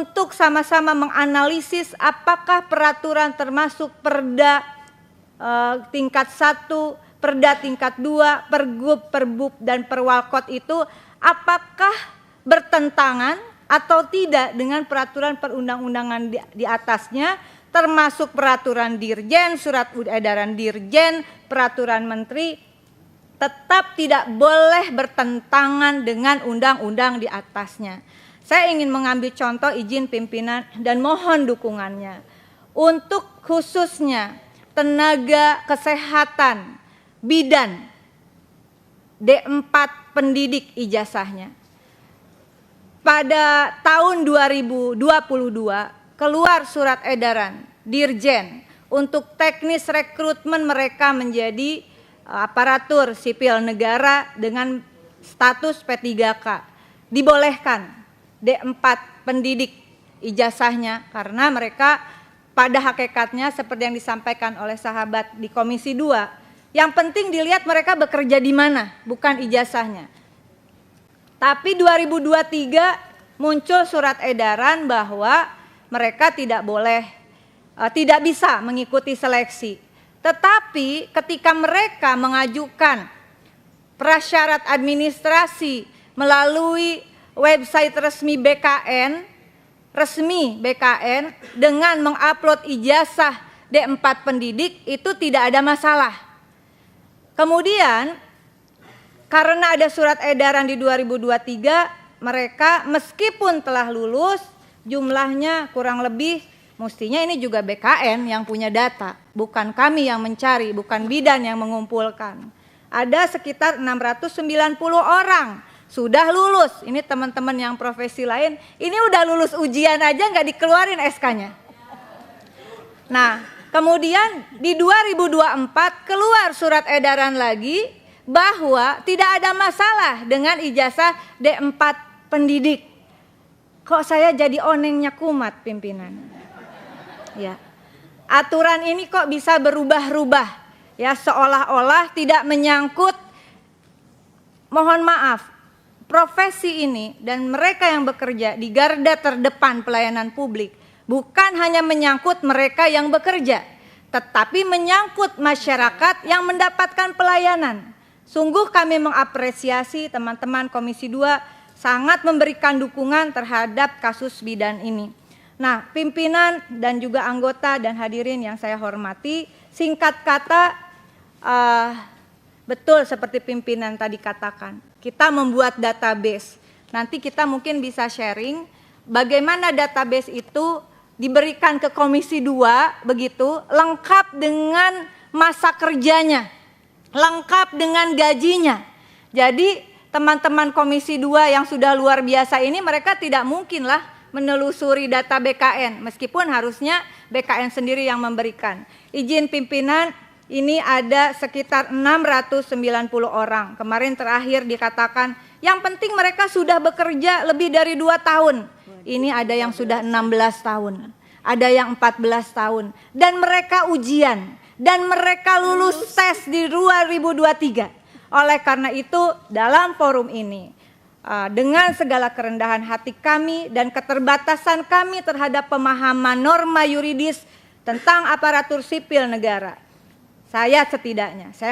untuk sama-sama menganalisis apakah peraturan termasuk Perda tingkat 1, Perda tingkat 2, Pergub, Perbub, dan Perwalkot itu apakah bertentangan atau tidak dengan peraturan perundang-undangan di atasnya, termasuk peraturan Dirjen, surat edaran Dirjen, peraturan Menteri, tetap tidak boleh bertentangan dengan undang-undang di atasnya. Saya ingin mengambil contoh, izin pimpinan dan mohon dukungannya. Untuk khususnya tenaga kesehatan, bidan, D4 pendidik ijazahnya. Pada tahun 2022 keluar surat edaran Dirjen untuk teknis rekrutmen mereka menjadi aparatur sipil negara dengan status P3K. Dibolehkan D4 pendidik ijazahnya karena mereka pada hakikatnya seperti yang disampaikan oleh sahabat di Komisi 2, yang penting dilihat mereka bekerja di mana, bukan ijazahnya. Tapi 2023 muncul surat edaran bahwa mereka tidak bisa mengikuti seleksi. Tetapi ketika mereka mengajukan prasyarat administrasi melalui website resmi BKN dengan mengupload ijazah D4 pendidik itu tidak ada masalah. Kemudian karena ada surat edaran di 2023, mereka meskipun telah lulus jumlahnya kurang lebih, mestinya ini juga BKN yang punya data, bukan kami yang mencari, bukan bidan yang mengumpulkan. Ada sekitar 690 orang sudah lulus. Ini teman-teman yang profesi lain, ini udah lulus ujian aja nggak dikeluarin SK-nya. Nah, kemudian di 2024 keluar surat edaran lagi bahwa tidak ada masalah dengan ijazah D4 pendidik. Kok saya jadi onengnya kumat, pimpinan? Ya. Aturan ini kok bisa berubah-ubah, ya, seolah-olah tidak menyangkut, mohon maaf, profesi ini dan mereka yang bekerja di garda terdepan pelayanan publik bukan hanya menyangkut mereka yang bekerja, tetapi menyangkut masyarakat yang mendapatkan pelayanan. Sungguh kami mengapresiasi teman-teman Komisi 2 sangat memberikan dukungan terhadap kasus bidan ini. Nah, pimpinan dan juga anggota dan hadirin yang saya hormati, singkat kata, betul seperti pimpinan tadi katakan, kita membuat database. Nanti kita mungkin bisa sharing bagaimana database itu diberikan ke Komisi 2 begitu, lengkap dengan masa kerjanya, lengkap dengan gajinya. Jadi teman-teman Komisi 2 yang sudah luar biasa ini, mereka tidak mungkinlah menelusuri data BKN, meskipun harusnya BKN sendiri yang memberikan. Izin pimpinan, ini ada sekitar 690 orang. Kemarin terakhir dikatakan, yang penting mereka sudah bekerja lebih dari 2 tahun. Ini ada yang sudah 16 tahun, ada yang 14 tahun. Dan mereka ujian, dan mereka lulus tes di 2023. Oleh karena itu, dalam forum ini, dengan segala kerendahan hati kami dan keterbatasan kami terhadap pemahaman norma yuridis tentang aparatur sipil negara, saya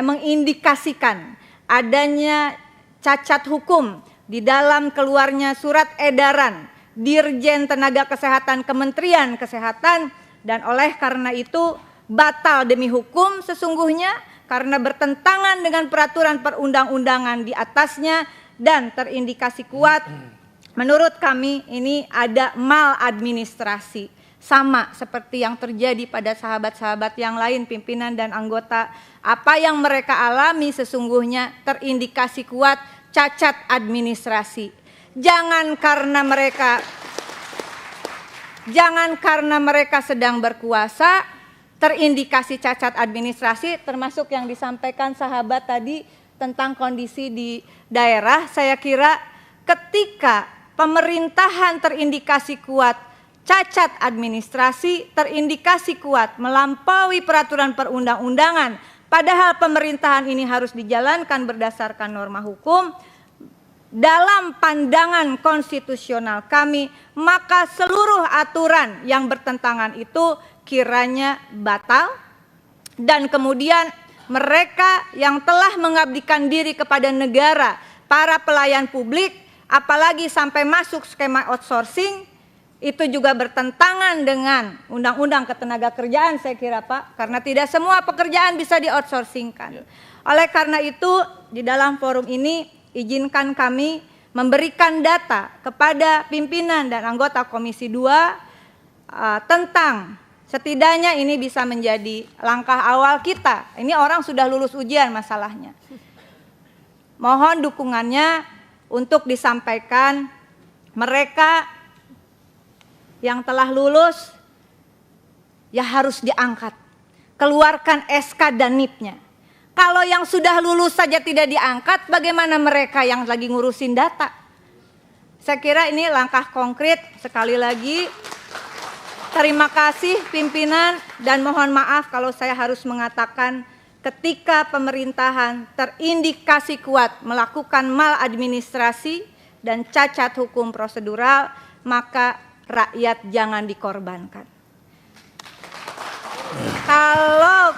mengindikasikan adanya cacat hukum di dalam keluarnya surat edaran Dirjen Tenaga Kesehatan Kementerian Kesehatan, dan oleh karena itu batal demi hukum sesungguhnya karena bertentangan dengan peraturan perundang-undangan di atasnya dan terindikasi kuat. Menurut kami ini ada maladministrasi, sama seperti yang terjadi pada sahabat-sahabat yang lain, pimpinan dan anggota. Apa yang mereka alami sesungguhnya terindikasi kuat cacat administrasi. Jangan karena mereka sedang berkuasa terindikasi cacat administrasi, termasuk yang disampaikan sahabat tadi tentang kondisi di daerah. Saya kira ketika pemerintahan terindikasi kuat cacat administrasi, terindikasi kuat melampaui peraturan perundang-undangan, padahal pemerintahan ini harus dijalankan berdasarkan norma hukum, dalam pandangan konstitusional kami, maka seluruh aturan yang bertentangan itu kiranya batal, dan kemudian mereka yang telah mengabdikan diri kepada negara, para pelayan publik, apalagi sampai masuk skema outsourcing, itu juga bertentangan dengan Undang-Undang Ketenagakerjaan saya kira Pak, karena tidak semua pekerjaan bisa di-outsourcingkan. Oleh karena itu di dalam forum ini izinkan kami memberikan data kepada pimpinan dan anggota Komisi 2 tentang setidaknya ini bisa menjadi langkah awal kita. Ini orang sudah lulus ujian masalahnya. Mohon dukungannya untuk disampaikan mereka yang telah lulus ya harus diangkat. Keluarkan SK dan NIP-nya. Kalau yang sudah lulus saja tidak diangkat, bagaimana mereka yang lagi ngurusin data? Saya kira ini langkah konkret. Sekali lagi, terima kasih pimpinan dan mohon maaf kalau saya harus mengatakan ketika pemerintahan terindikasi kuat melakukan maladministrasi dan cacat hukum prosedural, maka rakyat jangan dikorbankan.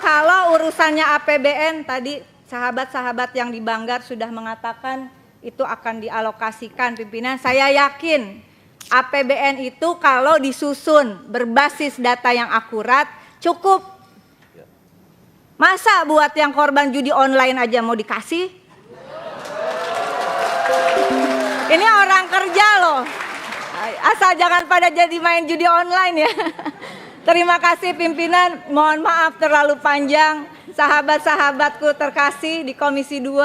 Kalau urusannya APBN tadi sahabat-sahabat yang di Banggar sudah mengatakan itu akan dialokasikan pimpinan. Saya yakin APBN itu kalau disusun berbasis data yang akurat cukup. Masa buat yang korban judi online aja mau dikasih? Ini orang kerja loh. Asal jangan pada jadi main judi online ya. Terima kasih pimpinan, mohon maaf terlalu panjang. Sahabat-sahabatku terkasih di Komisi 2.